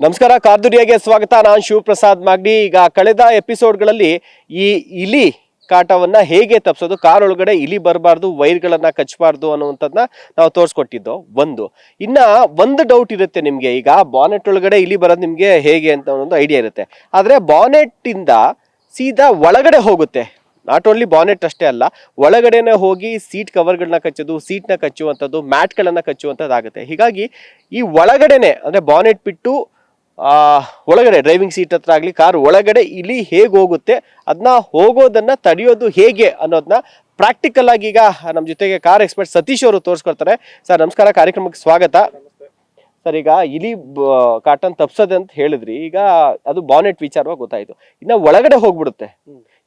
ನಮಸ್ಕಾರ, ಕಾರ್ದುರಿಯಾಗೆ ಸ್ವಾಗತ. ನಾನು ಶಿವಪ್ರಸಾದ್ ಮಾಗಡಿ. ಈಗ ಕಳೆದ ಎಪಿಸೋಡ್ಗಳಲ್ಲಿ ಈ ಇಲಿ ಕಾಟವನ್ನ ಹೇಗೆ ತಪ್ಪಿಸೋದು, ಕಾರ್ ಒಳಗಡೆ ಇಲಿ ಬರಬಾರ್ದು, ವೈರ್ಗಳನ್ನ ಕಚ್ಚಬಾರ್ದು ಅನ್ನುವಂಥದ್ದನ್ನ ನಾವು ತೋರಿಸ್ಕೊಟ್ಟಿದ್ದು ಇನ್ನ ಒಂದು ಡೌಟ್ ಇರುತ್ತೆ ನಿಮ್ಗೆ. ಈಗ ಬಾನೆಟ್ ಒಳಗಡೆ ಇಲಿ ಬರೋದು ನಿಮ್ಗೆ ಹೇಗೆ ಅಂತ ಒಂದು ಐಡಿಯಾ ಇರುತ್ತೆ. ಆದ್ರೆ ಬಾನೆಟ್ ಇಂದ ಸೀದಾ ಒಳಗಡೆ ಹೋಗುತ್ತೆ. ನಾಟ್ ಓನ್ಲಿ ಬಾನೆಟ್ ಅಷ್ಟೇ ಅಲ್ಲ, ಒಳಗಡೆನೆ ಹೋಗಿ ಸೀಟ್ ಕವರ್ಗಳನ್ನ ಕಚ್ಚೋದು, ಸೀಟ್ನ ಕಚ್ಚುವಂಥದ್ದು, ಮ್ಯಾಟ್ಗಳನ್ನ ಕಚ್ಚುವಂಥದ್ದಾಗುತ್ತೆ. ಹೀಗಾಗಿ ಈ ಒಳಗಡೆನೆ ಅಂದ್ರೆ ಬಾನೆಟ್ ಬಿಟ್ಟು ಒಳಗಡೆ ಡ್ರೈವಿಂಗ್ ಸೀಟ್ ಹತ್ರ ಆಗ್ಲಿ, ಕಾರ್ ಒಳಗಡೆ ಇಲಿ ಹೇಗೆ ಹೋಗುತ್ತೆ, ಅದನ್ನ ಹೋಗೋದನ್ನ ತಡೆಯೋದು ಹೇಗೆ ಅನ್ನೋದನ್ನ ಪ್ರಾಕ್ಟಿಕಲ್ ಆಗಿ ಈಗ ನಮ್ಮ ಜೊತೆಗೆ ಕಾರ್ ಎಕ್ಸ್ಪರ್ಟ್ ಸತೀಶ್ ಅವರು ತೋರಿಸ್ಕೊಡ್ತಾರೆ. ಸರ್ ನಮಸ್ಕಾರ, ಕಾರ್ಯಕ್ರಮಕ್ಕೆ ಸ್ವಾಗತ. ಸರ್, ಈಗ ಇಲಿ ಕಾಟನ್ ತಪ್ಸೋದೆ ಅಂತ ಹೇಳಿದ್ರಿ, ಈಗ ಅದು ಬಾನೆಟ್ ವಿಚಾರವಾಗಿ ಗೊತ್ತಾಯ್ತು. ಇನ್ನ ಒಳಗಡೆ ಹೋಗ್ಬಿಡುತ್ತೆ.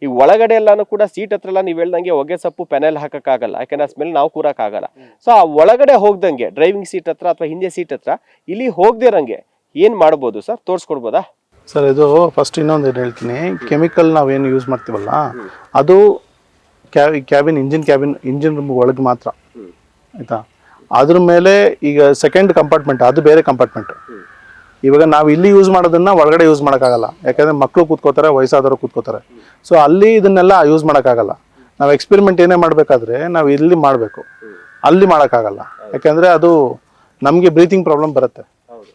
ಈ ಒಳಗಡೆ ಎಲ್ಲಾನು ಕೂಡ ಸೀಟ್ ಹತ್ರ ಎಲ್ಲ ನೀವು ಹೇಳ್ದಂಗೆ ಹೊಗೆ ಸೊಪ್ಪು ಪೆನಲ್ ಹಾಕಕ್ಕಾಗಲ್ಲ, ಯಾಕಂದ್ರೆ ಸ್ಮೆಲ್ ನಾವು ಕೂರಕ್ಕಾಗಲ್ಲ. ಸೊ ಆ ಒಳಗಡೆ ಹೋಗ್ದಂಗೆ ಡ್ರೈವಿಂಗ್ ಸೀಟ್ ಹತ್ರ ಅಥವಾ ಹಿಂದೆ ಸೀಟ್ ಹತ್ರ ಇಲ್ಲಿ ಹೋಗ್ದಿರಂಗೆ ಏನ್ ಮಾಡ್ಬೋದು ಸರ್, ತೋರಿಸ್ಕೊಡ್ಬೋದಾ? ಸರ್, ಇದು ಫಸ್ಟ್ ಇನ್ನೊಂದು ಏನು ಹೇಳ್ತೀನಿ. ಕೆಮಿಕಲ್ ನಾವೇನು ಯೂಸ್ ಮಾಡ್ತೀವಲ್ಲ, ಅದು ಇಂಜಿನ್ ರೂಮ್ ಒಳಗೆ ಮಾತ್ರ, ಆಯ್ತಾ. ಅದ್ರ ಮೇಲೆ ಈಗ ಸೆಕೆಂಡ್ ಕಂಪಾರ್ಟ್ಮೆಂಟ್, ಅದು ಬೇರೆ ಕಂಪಾರ್ಟ್ಮೆಂಟ್. ಇವಾಗ ನಾವು ಇಲ್ಲಿ ಯೂಸ್ ಮಾಡೋದನ್ನ ಒಳಗಡೆ ಯೂಸ್ ಮಾಡೋಕ್ಕಾಗಲ್ಲ, ಯಾಕಂದ್ರೆ ಮಕ್ಕಳು ಕೂತ್ಕೋತಾರೆ, ವಯಸ್ಸಾದವರು ಕೂತ್ಕೋತಾರೆ. ಸೊ ಅಲ್ಲಿ ಇದನ್ನೆಲ್ಲ ಯೂಸ್ ಮಾಡೋಕ್ಕಾಗಲ್ಲ. ನಾವು ಎಕ್ಸ್ಪೆರಿಮೆಂಟ್ ಏನೇ ಮಾಡಬೇಕಾದ್ರೆ ನಾವು ಇಲ್ಲಿ ಮಾಡಬೇಕು, ಅಲ್ಲಿ ಮಾಡೋಕ್ಕಾಗಲ್ಲ. ಯಾಕಂದ್ರೆ ಅದು ನಮಗೆ ಬ್ರೀತಿಂಗ್ ಪ್ರಾಬ್ಲಮ್ ಬರುತ್ತೆ,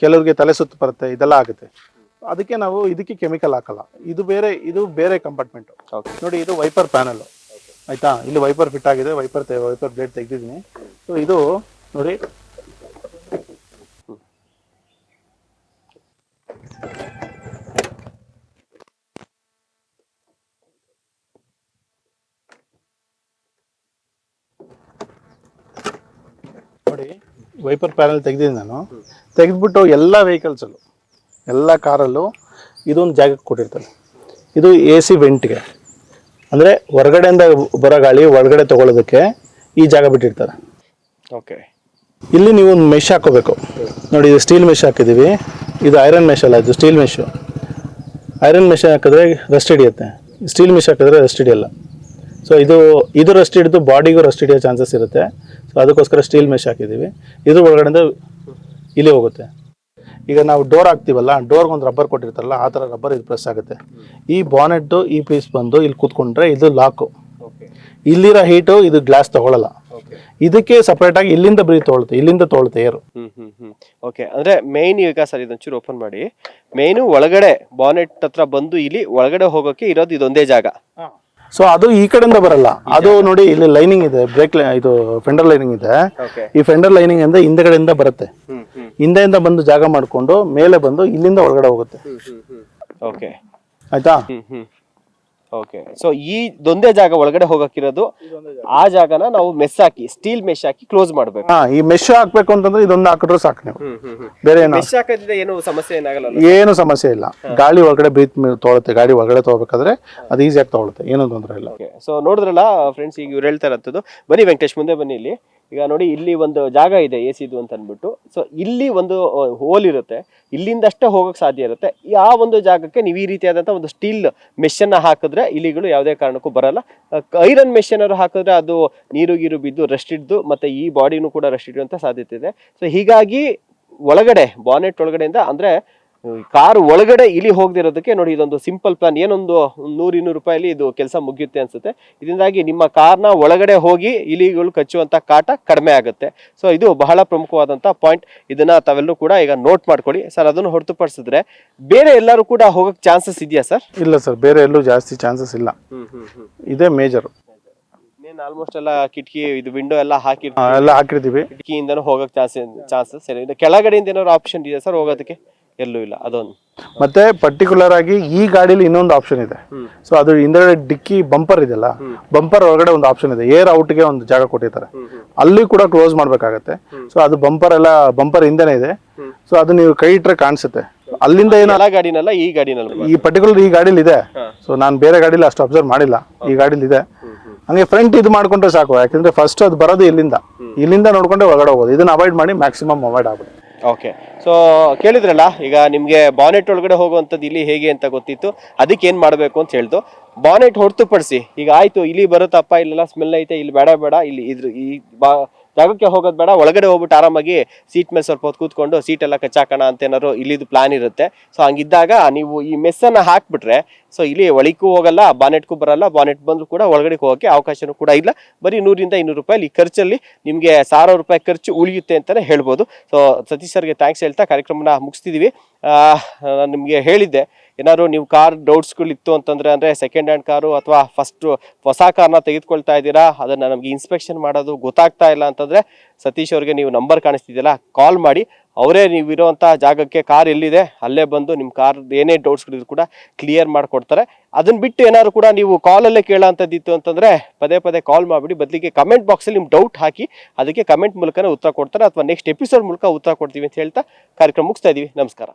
ಕೆಲವ್ರಿಗೆ ತಲೆ ಸುತ್ತು ಬರುತ್ತೆ, ಇದೆಲ್ಲ ಆಗುತ್ತೆ. ಅದಕ್ಕೆ ನಾವು ಇದಕ್ಕೆ ಕೆಮಿಕಲ್ ಹಾಕಲ್ಲ. ಇದು ಬೇರೆ ಕಂಪಾರ್ಟ್ಮೆಂಟ್ ನೋಡಿ. ಇದು ವೈಪರ್ ಪ್ಯಾನಲ್, ಆಯ್ತಾ. ಇಲ್ಲಿ ವೈಪರ್ ಫಿಟ್ ಆಗಿದೆ, ವೈಪರ್ ಬ್ಲೇಡ್ ತೆಗೆದಿದ್ದೀನಿ. ಸೊ ಇದು ನೋಡಿ, ವೈಪರ್ ಪ್ಯಾನಲ್ ತೆಗೆದಿದ್ದೀನಿ ನಾನು. ತೆಗೆದ್ಬಿಟ್ಟು ಎಲ್ಲ ವೆಹಿಕಲ್ಸಲ್ಲೂ, ಎಲ್ಲ ಕಾರಲ್ಲೂ ಇದೊಂದು ಜಾಗಕ್ಕೆ ಕೊಟ್ಟಿರ್ತಾರೆ. ಇದು AC ವೆಂಟ್ಗೆ, ಅಂದರೆ ಹೊರಗಡೆಯಿಂದ ಬರೋ ಗಾಳಿ ಒಳಗಡೆ ತೊಗೊಳೋದಕ್ಕೆ ಈ ಜಾಗ ಬಿಟ್ಟಿರ್ತಾರೆ. ಓಕೆ. ಇಲ್ಲಿ ನೀವು ಒಂದು ಮೆಶ್ ಹಾಕೋಬೇಕು ನೋಡಿ. ಇದು ಸ್ಟೀಲ್ ಮೆಶ್ ಹಾಕಿದ್ದೀವಿ, ಇದು ಐರನ್ ಮೆಶ್ ಅಲ್ಲ, ಇದು ಸ್ಟೀಲ್ ಮೆಶ್ಶು. ಐರನ್ ಮೆಶ್ ಹಾಕಿದ್ರೆ ರಸ್ಟ್ ಹಿಡಿಯುತ್ತೆ, ಸ್ಟೀಲ್ ಮೆಶ್ ಹಾಕಿದ್ರೆ ರಸ್ಟ್ ಹಿಡಿಯಲ್ಲ. ಸೊ ಇದು ರಸ್ಟ್ ಹಿಡಿದು ಬಾಡಿಗೂ ರಸ್ಟ್ ಹಿಡಿಯೋ ಚಾನ್ಸಸ್ ಇರುತ್ತೆ. ಸೊ ಅದಕ್ಕೋಸ್ಕರ ಸ್ಟೀಲ್ ಮೆಶ್ ಹಾಕಿದ್ದೀವಿ. ಇದ್ರ ಒಳಗಡೆಯಿಂದ ಇಲ್ಲಿ ಹೋಗುತ್ತೆ. ಈಗ ನಾವು ಡೋರ್ ಹಾಕ್ತೀವಲ್ಲ, ಡೋರ್ಗೆ ಒಂದು ರಬ್ಬರ್ ಕೊಟ್ಟಿರ್ತಾರಲ್ಲ, ಆ ಥರ ರಬ್ಬರ್ ಇದು ಪ್ರೆಸ್ ಆಗುತ್ತೆ. ಈ ಬಾನೆಟ್ಟು ಈ ಪೀಸ್ ಬಂದು ಇಲ್ಲಿ ಕೂತ್ಕೊಂಡ್ರೆ ಇದು ಲಾಕು. ಇಲ್ಲಿರೋ ಹೀಟು ಇದು ಗ್ಲಾಸ್ ತಗೊಳ್ಳಲ್ಲ. ಇದಕ್ಕೆ ಸಪರೇಟ್ ಆಗಿ ಇಲ್ಲಿಂದ ತೊಗೊಳುತ್ತೆ ಏರು. ಓಕೆ. ಅಂದ್ರೆ ಮೇನ್ ಈಗ ಸರ್ ಇದೊಂಚೂರು ಓಪನ್ ಮಾಡಿ, ಮೇನು ಒಳಗಡೆ ಬಾನೆಟ್ ಹತ್ರ ಬಂದು ಇಲ್ಲಿ ಒಳಗಡೆ ಹೋಗೋಕೆ ಇರೋದು ಇದೊಂದೇ ಜಾಗ. ಸೊ ಅದು ಈ ಕಡೆಯಿಂದ ಬರಲ್ಲ. ಅದು ನೋಡಿ, ಇಲ್ಲಿ ಲೈನಿಂಗ್ ಇದೆ, ಇದು ಫೆಂಡರ್ ಲೈನಿಂಗ್ ಇದೆ. ಈ ಫೆಂಡರ್ ಲೈನಿಂಗ್ ಅಂದ್ರೆ ಹಿಂದೆಗಡೆಯಿಂದ ಬರುತ್ತೆ. ಹಿಂದೆಯಿಂದ ಬಂದು ಜಾಗ ಮಾಡ್ಕೊಂಡು ಮೇಲೆ ಬಂದು ಇಲ್ಲಿಂದ ಒಳಗಡೆ ಹೋಗುತ್ತೆ. ಓಕೆ, ಆಯ್ತಾ. ಓಕೆ. ಸೊ ಇದೊಂದೇ ಜಾಗ ಒಳಗಡೆ ಹೋಗಕ್ಕಿರೋದು. ಆ ಜಾಗನ ನಾವು ಮೆಸ್ ಹಾಕಿ, ಸ್ಟೀಲ್ ಮೆಶ್ ಹಾಕಿ ಕ್ಲೋಸ್ ಮಾಡ್ಬೇಕು. ಈ ಮೆಶ್ ಹಾಕ್ಬೇಕು ಅಂತಂದ್ರೆ ಇದೊಂದು ಹಾಕಿದ್ರು ಸಾಕು. ನೀವು ಬೇರೆ ಮೆಶ್ ಹಾಕಿದ್ರೆ ಏನು ಸಮಸ್ಯೆ ಏನಾಗಲ್ಲ? ಏನು ಸಮಸ್ಯೆ ಇಲ್ಲ. ಗಾಳಿ ಒಳಗಡೆ ತೊಗೊಳುತ್ತೆ. ಗಾಡಿ ಒಳಗಡೆ ತಗೋಬೇಕಾದ್ರೆ ಅದು ಈಸಿಯಾಗಿ ತಗೊಳುತ್ತೆ, ಏನೂ ತೊಂದರೆ ಇಲ್ಲ. ಸೊ ನೋಡಿದ್ರಲ್ಲ ಫ್ರೆಂಡ್ಸ್, ಈಗ ಇವ್ರು ಹೇಳ್ತಾ ಇರೋದು. ಬನ್ನಿ ವೆಂಕಟೇಶ್, ಮುಂದೆ ಬನ್ನಿ. ಇಲ್ಲಿ ಈಗ ನೋಡಿ, ಇಲ್ಲಿ ಒಂದು ಜಾಗ ಇದೆ AC ಅಂತ ಅಂದ್ಬಿಟ್ಟು. ಸೊ ಇಲ್ಲಿ ಒಂದು ಹೋಲ್ ಇರುತ್ತೆ, ಇಲ್ಲಿಂದಷ್ಟೇ ಹೋಗಕ್ ಸಾಧ್ಯ ಇರುತ್ತೆ. ಆ ಒಂದು ಜಾಗಕ್ಕೆ ನೀವು ಈ ರೀತಿಯಾದಂಥ ಒಂದು ಸ್ಟೀಲ್ ಮೆಶ್ ಅನ್ನ ಹಾಕಿದ್ರೆ ಇಲಿಗಳು ಯಾವುದೇ ಕಾರಣಕ್ಕೂ ಬರಲ್ಲ. ಐರನ್ ಮೆಶ್ ಏನಾದ್ರು ಹಾಕಿದ್ರೆ ಅದು ನೀರು ಗೀರು ಬಿದ್ದು ರಸ್ಟ್ ಹಿಡಿದು ಮತ್ತೆ ಈ ಬಾಡಿನೂ ಕೂಡ ರಸ್ಟ್ ಹಿಡಿಯುವಂಥ ಸಾಧ್ಯತೆ ಇದೆ. ಸೊ ಹೀಗಾಗಿ ಒಳಗಡೆ ಬಾನೆಟ್ ಒಳಗಡೆಯಿಂದ ಅಂದ್ರೆ ಕಾರ್ ಒಳಗಡೆ ಇಲಿ ಹೋಗದಿರೋದಕ್ಕೆ ನೋಡಿ, ಇದೊಂದು ಸಿಂಪಲ್ ಪ್ಲಾನ್. ಏನೊಂದು 100-200 ರೂಪಾಯಿಲಿ ಇದು ಕೆಲಸ ಮುಗಿಯುತ್ತೆ ಅನ್ಸುತ್ತೆ. ಇದರಿಂದಾಗಿ ನಿಮ್ಮ ಕಾರ್ನ ಒಳಗಡೆ ಹೋಗಿ ಇಲಿಗಳು ಕಚ್ಚುವಂತ ಕಾಟ ಕಡಿಮೆ ಆಗುತ್ತೆ. ಸೊ ಇದು ಬಹಳ ಪ್ರಮುಖವಾದಂತ ಪಾಯಿಂಟ್. ಇದನ್ನ ತಾವೆಲ್ಲರೂ ಕೂಡ ಈಗ ನೋಟ್ ಮಾಡ್ಕೊಳ್ಳಿ ಸರ್. ಅದನ್ನು ಹೊರತುಪಡಿಸಿದ್ರೆ ಬೇರೆ ಎಲ್ಲರೂ ಕೂಡ ಹೋಗಕ್ ಚಾನ್ಸಸ್ ಇದೆಯಾ ಸರ್? ಇಲ್ಲ ಸರ್, ಬೇರೆ ಎಲ್ಲೂ ಜಾಸ್ತಿ ಚಾನ್ಸಸ್ ಇಲ್ಲ. ಇದೇ ಮೇಜರ್. ಆಲ್ಮೋಸ್ಟ್ ಎಲ್ಲ ಕಿಟಕಿ, ಇದು ವಿಂಡೋ ಎಲ್ಲ ಹಾಕಿರ್ತೀವಿ. ಕಿಟಕಿಯಿಂದನೂ ಹೋಗಕ್ ಚಾನ್ಸಸ್ ಇದೆ. ಕೆಳಗಡೆಯಿಂದ ಏನಾದ್ರು ಆಪ್ಷನ್ ಇದೆ ಸರ್ ಹೋಗೋದಕ್ಕೆ? ಎಲ್ಲೂ ಇಲ್ಲ. ಅದೊಂದು ಮತ್ತೆ ಪರ್ಟಿಕ್ಯುಲರ್ ಆಗಿ ಈ ಗಾಡಿಲಿ ಇನ್ನೊಂದು ಆಪ್ಷನ್ ಇದೆ. ಸೊ ಅದು ಹಿಂದೆಗಡೆ ಡಿಕ್ಕಿ ಬಂಪರ್ ಇದೆಯಲ್ಲ, ಬಂಪರ್ ಒಳಗಡೆ ಒಂದು ಆಪ್ಷನ್ ಇದೆ. ಏರ್ ಔಟ್ಗೆ ಒಂದು ಜಾಗ ಕೊಟ್ಟಿರ್ತಾರೆ, ಅಲ್ಲಿ ಕೂಡ ಕ್ಲೋಸ್ ಮಾಡ್ಬೇಕಾಗತ್ತೆ. ಸೊ ಅದು ಬಂಪರ್ ಹಿಂದೆನೆ ಇದೆ. ಸೊ ಅದು ನೀವು ಕೈ ಇಟ್ರೆ ಕಾಣಿಸುತ್ತೆ. ಅಲ್ಲಿಂದ ಎಲ್ಲ ಗಾಡಿನಲ್ಲ, ಈ ಗಾಡಿನಲ್ಲಿ, ಈ ಪರ್ಟಿಕ್ಯುಲರ್ ಈ ಗಾಡಿಲಿ ಇದೆ. ಸೊ ನಾನು ಬೇರೆ ಗಾಡಿಲಿ ಅಷ್ಟು ಅಬ್ಸರ್ವ್ ಮಾಡಿಲ್ಲ, ಈ ಗಾಡಿಲಿ ಇದೆ. ಹಂಗೆ ಫ್ರಂಟ್ ಇದು ಮಾಡ್ಕೊಂಡ್ರೆ ಸಾಕು. ಯಾಕಂದ್ರೆ ಫಸ್ಟ್ ಅದು ಬರೋದು ಇಲ್ಲಿಂದ ನೋಡ್ಕೊಂಡೆ ಒಳಗಡೆ ಹೋಗೋದು. ಇದನ್ನ ಅವಾಯ್ಡ್ ಮಾಡಿ, ಮ್ಯಾಕ್ಸಿಮಮ್ ಅವಾಯ್ಡ್ ಆಗ್ಬೋದು. ಓಕೆ. ಸೊ ಕೇಳಿದ್ರಲ್ಲ, ಈಗ ನಿಮ್ಗೆ ಬಾನೆಟ್ ಒಳಗಡೆ ಹೋಗುವಂಥದ್ದು ಇಲ್ಲಿ ಹೇಗೆ ಅಂತ ಗೊತ್ತಿತ್ತು, ಅದಕ್ಕೆ ಏನ್ ಮಾಡ್ಬೇಕು ಅಂತ ಹೇಳ್ದು. ಬಾನೆಟ್ ಹೊರತುಪಡಿಸಿ ಈಗ ಆಯ್ತು, ಇಲ್ಲಿ ಬರುತ್ತಪ್ಪ, ಇಲ್ಲೆಲ್ಲ ಸ್ಮೆಲ್ ಐತೆ, ಇಲ್ಲಿ ಬೇಡ, ಇಲ್ಲಿ ಈ ಜಾಗಕ್ಕೆ ಹೋಗೋದು ಬೇಡ, ಒಳಗಡೆ ಹೋಗ್ಬಿಟ್ಟು ಆರಾಮಾಗಿ ಸೀಟ್ ಮೇಲೆ ಸ್ವಲ್ಪ ಹೊತ್ತು ಕೂತ್ಕೊಂಡು ಸೀಟ್ ಎಲ್ಲ ಕಚ್ಚಾಕೋಣ ಅಂತ ಏನಾದ್ರು ಇಲ್ಲಿದು ಪ್ಲಾನ್ ಇರುತ್ತೆ. ಸೊ ಹಂಗಿದ್ದಾಗ ನೀವು ಈ ಮೆಸ್ಸನ್ನು ಹಾಕ್ಬಿಟ್ರೆ ಸೊ ಇಲ್ಲಿ ಒಳಕ್ಕೂ ಹೋಗಲ್ಲ, ಬಾನೆಟ್ಗೂ ಬರಲ್ಲ, ಬಾನೆಟ್ ಬಂದ್ರು ಕೂಡ ಒಳಗಡೆ ಹೋಗೋಕ್ಕೆ ಅವಕಾಶನೂ ಕೂಡ ಇಲ್ಲ. ಬರೀ 100-200 ರೂಪಾಯಿ ಈ ಖರ್ಚಲ್ಲಿ ನಿಮಗೆ 1000 ರೂಪಾಯಿ ಖರ್ಚು ಉಳಿಯುತ್ತೆ ಅಂತಲೇ ಹೇಳ್ಬೋದು. ಸೊ ಸತೀಶ್ ಸರ್ಗೆ ಥ್ಯಾಂಕ್ಸ್ ಹೇಳ್ತಾ ಕಾರ್ಯಕ್ರಮನ ಮುಗಿಸ್ತಿದ್ದೀವಿ. ನಾನು ನಿಮಗೆ ಹೇಳಿದ್ದೆ, ಏನಾದ್ರು ನೀವು ಕಾರ್ ಡೌಟ್ಸ್ಗಳಿತ್ತು ಅಂತಂದರೆ, ಅಂದರೆ ಸೆಕೆಂಡ್ ಹ್ಯಾಂಡ್ ಕಾರು ಅಥವಾ ಹೊಸ ಕಾರ್ನ ತೆಗೆದುಕೊಳ್ತಾ ಇದ್ದೀರಾ, ಅದನ್ನು ನಮಗೆ ಇನ್ಸ್ಪೆಕ್ಷನ್ ಮಾಡೋದು ಗೊತ್ತಾಗ್ತಾ ಇಲ್ಲ ಅಂತಂದರೆ ಸತೀಶ್ ಅವ್ರಿಗೆ ನೀವು ನಂಬರ್ ಕಾಣಿಸ್ತಿದೆಯಲ್ಲ, ಕಾಲ್ ಮಾಡಿ. ಅವರೇ ನೀವು ಇರೋವಂಥ ಜಾಗಕ್ಕೆ ಕಾರ್ ಎಲ್ಲಿದೆ ಅಲ್ಲೇ ಬಂದು ನಿಮ್ಮ ಕಾರ್ ಏನೇ ಡೌಟ್ಸ್ಗಳಿದ್ರು ಕೂಡ ಕ್ಲಿಯರ್ ಮಾಡಿಕೊಡ್ತಾರೆ. ಅದನ್ನ ಬಿಟ್ಟು ಏನಾದ್ರು ಕೂಡ ನೀವು ಕಾಲಲ್ಲೇ ಕೇಳೋಂಥದ್ದಿತ್ತು ಅಂತಂದರೆ ಪದೇ ಪದೇ ಕಾಲ್ ಮಾಡಿಬಿಡಿ. ಬದಲಿಗೆ ಕಮೆಂಟ್ ಬಾಕ್ಸಲ್ಲಿ ನಿಮ್ಮ ಡೌಟ್ ಹಾಕಿ ಅದಕ್ಕೆ ಕಮೆಂಟ್ ಮೂಲಕನೇ ಉತ್ತರ ಕೊಡ್ತಾರೆ, ಅಥವಾ ನೆಕ್ಸ್ಟ್ ಎಪಿಸೋಡ್ ಮೂಲಕ ಉತ್ತರ ಕೊಡ್ತೀವಿ ಅಂತ ಹೇಳ್ತಾ ಕಾರ್ಯಕ್ರಮ ಮುಗಿಸ್ತಾ ಇದ್ದೀವಿ. ನಮಸ್ಕಾರ.